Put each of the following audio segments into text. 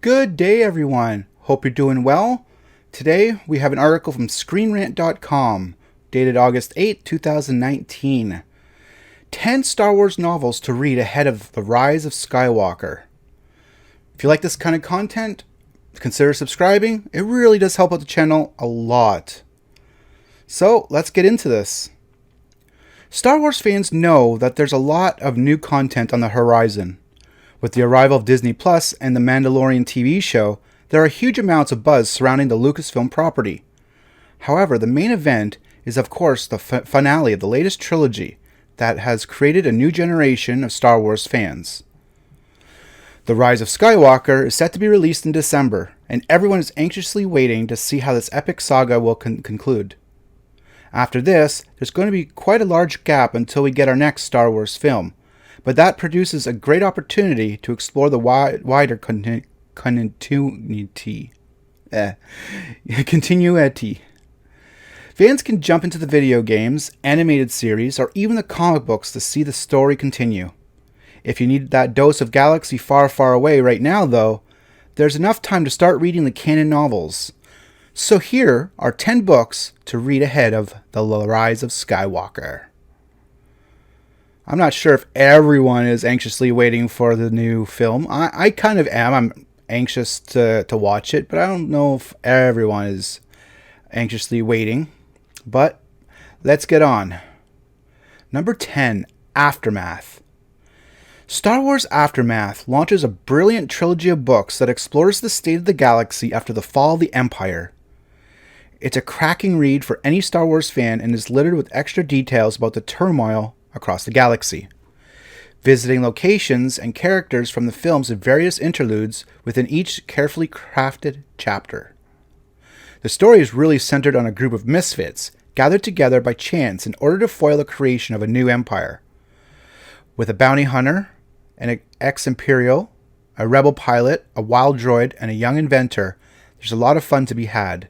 Good day, everyone. Hope you're doing well. Today, we have an article from ScreenRant.com, dated August 8, 2019. 10 Star Wars novels to read ahead of the Rise of Skywalker. If you like this kind of content, consider subscribing. It really does help out the channel a lot. So, let's get into this. Star Wars fans know that there's a lot of new content on the horizon. With the arrival of Disney Plus and the Mandalorian TV show, there are huge amounts of buzz surrounding the Lucasfilm property. However, the main event is of course the finale of the latest trilogy that has created a new generation of Star Wars fans. The Rise of Skywalker is set to be released in December, and everyone is anxiously waiting to see how this epic saga will conclude. After this, there's going to be quite a large gap until we get our next Star Wars film, but that produces a great opportunity to explore the wider continuity. Fans can jump into the video games, animated series, or even the comic books to see the story continue. If you need that dose of galaxy far, far away right now, though, there's enough time to start reading the canon novels. So here are 10 books to read ahead of the Rise of Skywalker. I'm not sure if everyone is anxiously waiting for the new film. I kind of am. I'm anxious to watch it, but I don't know if everyone is anxiously waiting. But let's get on. Number 10, Aftermath. Star Wars Aftermath launches a brilliant trilogy of books that explores the state of the galaxy after the fall of the Empire. It's a cracking read for any Star Wars fan and is littered with extra details about the turmoil across the galaxy, visiting locations and characters from the films and various interludes within each carefully crafted chapter. The story is really centered on a group of misfits gathered together by chance in order to foil the creation of a new empire. With a bounty hunter, an ex-Imperial, a rebel pilot, a wild droid, and a young inventor, there's a lot of fun to be had.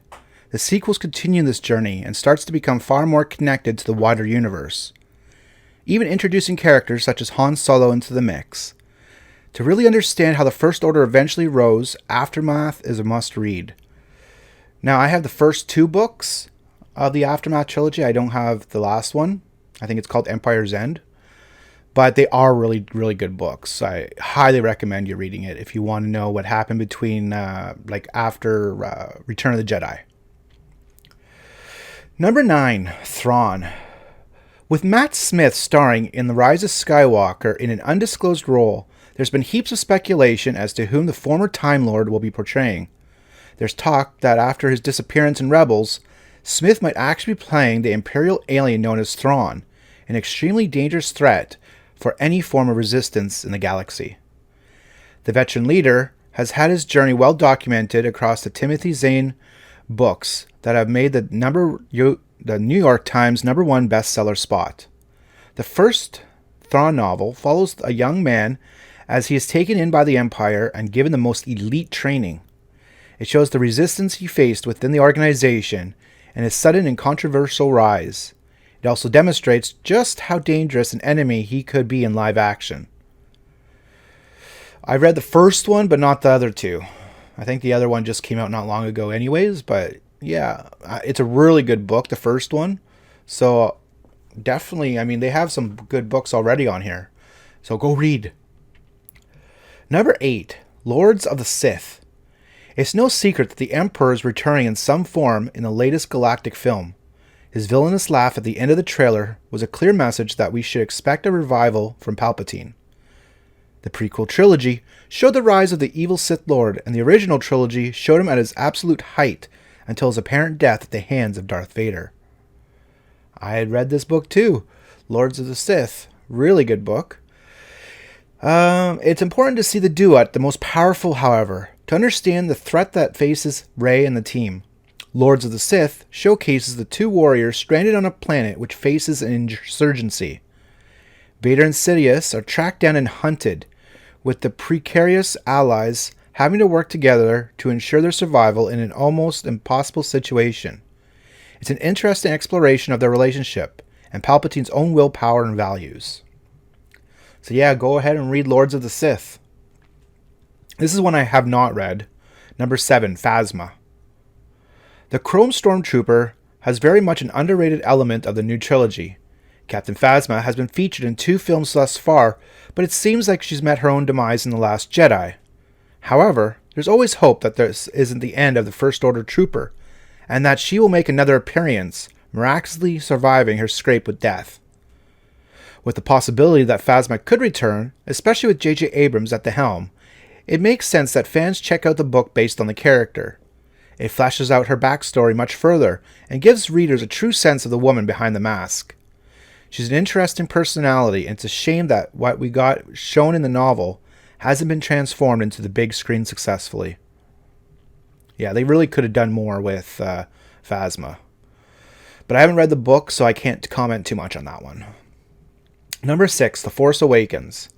The sequels continue this journey and starts to become far more connected to the wider universe, even introducing characters such as Han Solo into the mix. To really understand how the First Order eventually rose, Aftermath is a must-read. Now, I have the first 2 books of the Aftermath trilogy. I don't have the last one. I think it's called Empire's End. But they are really, really good books. I highly recommend you reading it if you want to know what happened between, after Return of the Jedi. Number 9, Thrawn. With Matt Smith starring in The Rise of Skywalker in an undisclosed role, there's been heaps of speculation as to whom the former Time Lord will be portraying. There's talk that after his disappearance in Rebels, Smith might actually be playing the Imperial alien known as Thrawn, an extremely dangerous threat for any form of resistance in the galaxy. The veteran leader has had his journey well documented across the Timothy Zahn books that have made the New York Times #1 bestseller spot. The first Thrawn novel follows a young man as he is taken in by the Empire and given the most elite training. It shows the resistance he faced within the organization and his sudden and controversial rise. It also demonstrates just how dangerous an enemy he could be in live action. I read the first one, but not the other 2. I think the other one just came out not long ago anyways, but yeah, it's a really good book, the first one. So definitely, they have some good books already on here. So go read. Number 8, Lords of the Sith. It's no secret that the Emperor is returning in some form in the latest galactic film. His villainous laugh at the end of the trailer was a clear message that we should expect a revival from Palpatine. The prequel trilogy showed the rise of the evil Sith Lord, and the original trilogy showed him at his absolute height until his apparent death at the hands of Darth Vader. I had read this book too, Lords of the Sith. Really good book. It's important to see the duet, the most powerful, however, to understand the threat that faces Rey and the team. Lords of the Sith showcases the 2 warriors stranded on a planet which faces an insurgency. Vader and Sidious are tracked down and hunted, with the precarious allies having to work together to ensure their survival in an almost impossible situation. It's an interesting exploration of their relationship and Palpatine's own willpower and values. So yeah, go ahead and read Lords of the Sith. This is one I have not read. Number 7, Phasma. The Chrome Stormtrooper has very much an underrated element of the new trilogy. Captain Phasma has been featured in 2 films thus far, but it seems like she's met her own demise in The Last Jedi. However, there's always hope that this isn't the end of the First Order Trooper, and that she will make another appearance, miraculously surviving her scrape with death. With the possibility that Phasma could return, especially with J.J. Abrams at the helm, it makes sense that fans check out the book based on the character. It fleshes out her backstory much further and gives readers a true sense of the woman behind the mask. She's an interesting personality, and it's a shame that what we got shown in the novel hasn't been transformed into the big screen successfully. Yeah, they really could have done more with Phasma. But I haven't read the book, so I can't comment too much on that one. Number 6, The Force Awakens.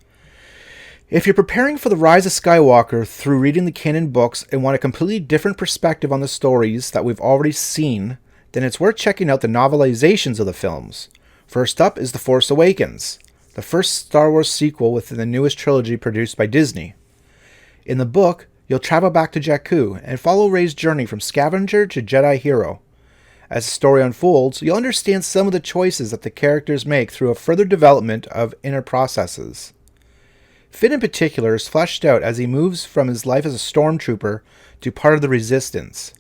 If you're preparing for the Rise of Skywalker through reading the canon books and want a completely different perspective on the stories that we've already seen, then it's worth checking out the novelizations of the films. First up is The Force Awakens, the first Star Wars sequel within the newest trilogy produced by Disney. In the book, you'll travel back to Jakku and follow Rey's journey from scavenger to Jedi hero. As the story unfolds, you'll understand some of the choices that the characters make through a further development of inner processes. Finn in particular is fleshed out as he moves from his life as a stormtrooper to part of the Resistance.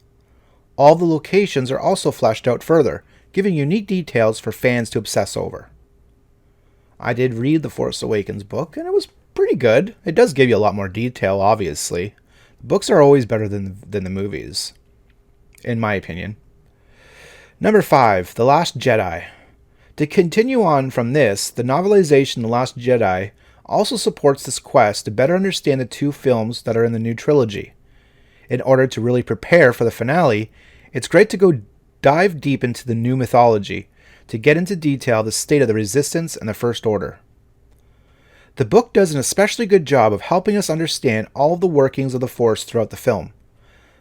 All the locations are also fleshed out further, giving unique details for fans to obsess over. I did read the Force Awakens book, and it was pretty good. It does give you a lot more detail, obviously. The books are always better than the movies, in my opinion. Number 5, The Last Jedi. To continue on from this, the novelization The Last Jedi also supports this quest to better understand the 2 films that are in the new trilogy. In order to really prepare for the finale, it's great to go dive deep into the new mythology, to get into detail the state of the Resistance and the First Order. The book does an especially good job of helping us understand all of the workings of the Force throughout the film.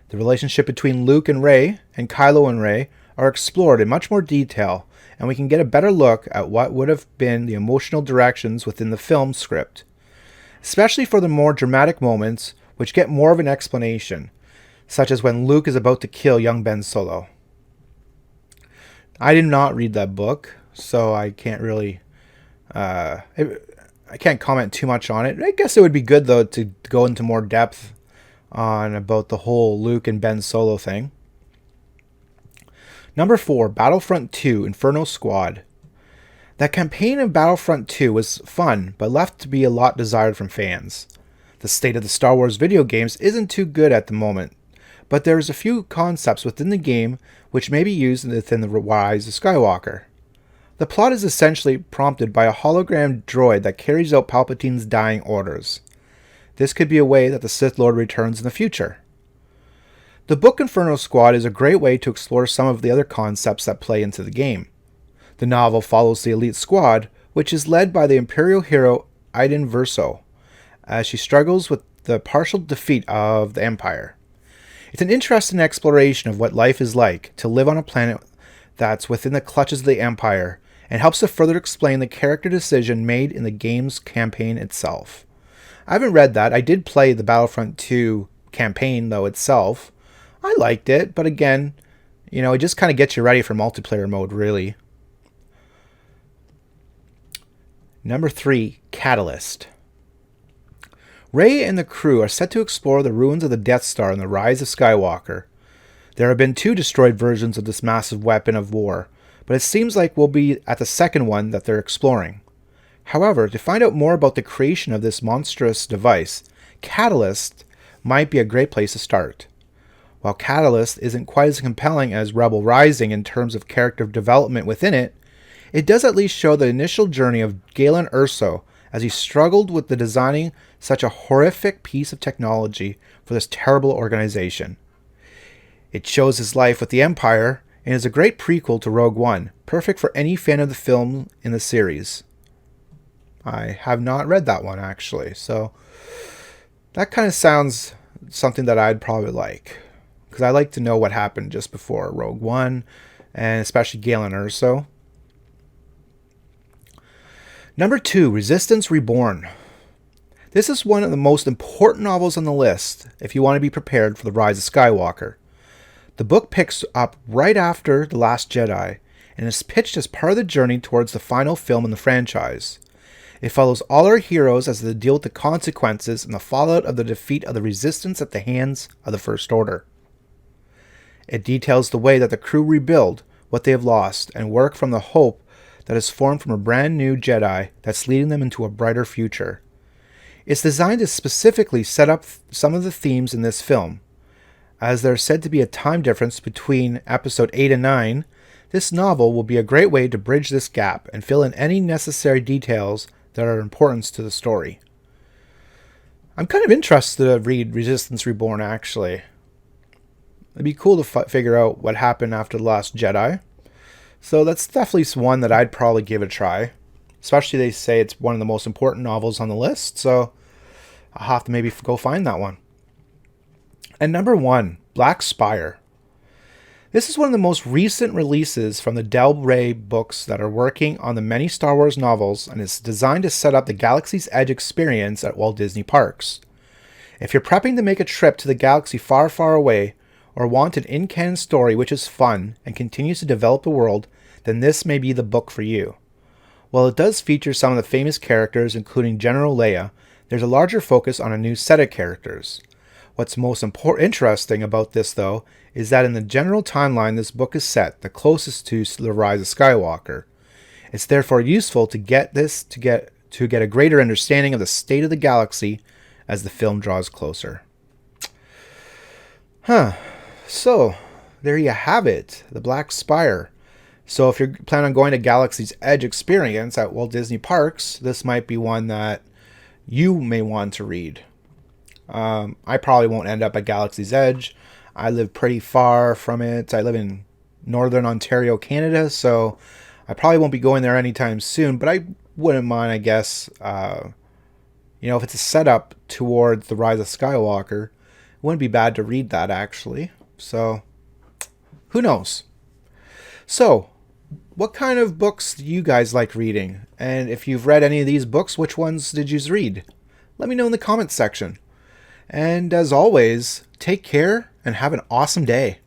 The relationship between Luke and Rey, and Kylo and Rey, are explored in much more detail, and we can get a better look at what would have been the emotional directions within the film script, especially for the more dramatic moments which get more of an explanation, such as when Luke is about to kill young Ben Solo. I did not read that book, so I can't really I can't comment too much on it. I guess it would be good though to go into more depth on about the whole Luke and Ben Solo thing. Number 4, Battlefront 2, Inferno Squad. That campaign of Battlefront 2 was fun, but left to be a lot desired from fans. The state of the Star Wars video games isn't too good at the moment, but there's a few concepts within the game which may be used within the Rise of Skywalker. The plot is essentially prompted by a hologram droid that carries out Palpatine's dying orders. This could be a way that the Sith Lord returns in the future. The book Inferno Squad is a great way to explore some of the other concepts that play into the game. The novel follows the elite squad, which is led by the Imperial hero Iden Verso, as she struggles with the partial defeat of the Empire. It's an interesting exploration of what life is like to live on a planet that's within the clutches of the Empire, and helps to further explain the character decision made in the game's campaign itself. I haven't read that. I did play the Battlefront 2 campaign, though, itself. I liked it, but again, it just kind of gets you ready for multiplayer mode, really. Number 3, Catalyst. Rey and the crew are set to explore the ruins of the Death Star in the Rise of Skywalker. There have been 2 destroyed versions of this massive weapon of war, but it seems like we'll be at the second one that they're exploring. However, to find out more about the creation of this monstrous device, Catalyst might be a great place to start. While Catalyst isn't quite as compelling as Rebel Rising in terms of character development within it, it does at least show the initial journey of Galen Erso as he struggled with the designing such a horrific piece of technology for this terrible organization. It shows his life with the Empire and is a great prequel to Rogue One, perfect for any fan of the film in the series. I have not read that one, actually, so that kind of sounds something that I'd probably like, because I like to know what happened just before Rogue One, and especially Galen Erso. Number 2, Resistance Reborn. This is one of the most important novels on the list if you want to be prepared for the Rise of Skywalker. The book picks up right after The Last Jedi and is pitched as part of the journey towards the final film in the franchise. It follows all our heroes as they deal with the consequences and the fallout of the defeat of the Resistance at the hands of the First Order. It details the way that the crew rebuild what they have lost and work from the hope that is formed from a brand new Jedi that's leading them into a brighter future. It's designed to specifically set up some of the themes in this film. As there's said to be a time difference between episode 8 and 9, this novel will be a great way to bridge this gap and fill in any necessary details that are important to the story. I'm kind of interested to read Resistance Reborn, actually. It'd be cool to figure out what happened after The Last Jedi. So that's definitely one that I'd probably give a try. Especially they say it's one of the most important novels on the list, so I'll have to maybe go find that one. And number 1, Black Spire. This is one of the most recent releases from the Del Rey books that are working on the many Star Wars novels, and it's designed to set up the Galaxy's Edge experience at Walt Disney Parks. If you're prepping to make a trip to the galaxy far, far away, or want an in-canon story which is fun and continues to develop the world, then this may be the book for you. While it does feature some of the famous characters, including General Leia, there's a larger focus on a new set of characters. What's most interesting about this, though, is that in the general timeline this book is set, the closest to the Rise of Skywalker. It's therefore useful to get a greater understanding of the state of the galaxy as the film draws closer. So, there you have it, the Black Spire. So if you're planning on going to Galaxy's Edge experience at Walt Disney Parks, this might be one that you may want to read. I probably won't end up at Galaxy's Edge. I live pretty far from it. I live in Northern Ontario, Canada, so I probably won't be going there anytime soon, but I wouldn't mind, I guess, if it's a setup towards the Rise of Skywalker, it wouldn't be bad to read that, actually. So, who knows? So, what kind of books do you guys like reading? And if you've read any of these books, which ones did you read? Let me know in the comments section. And as always, take care and have an awesome day.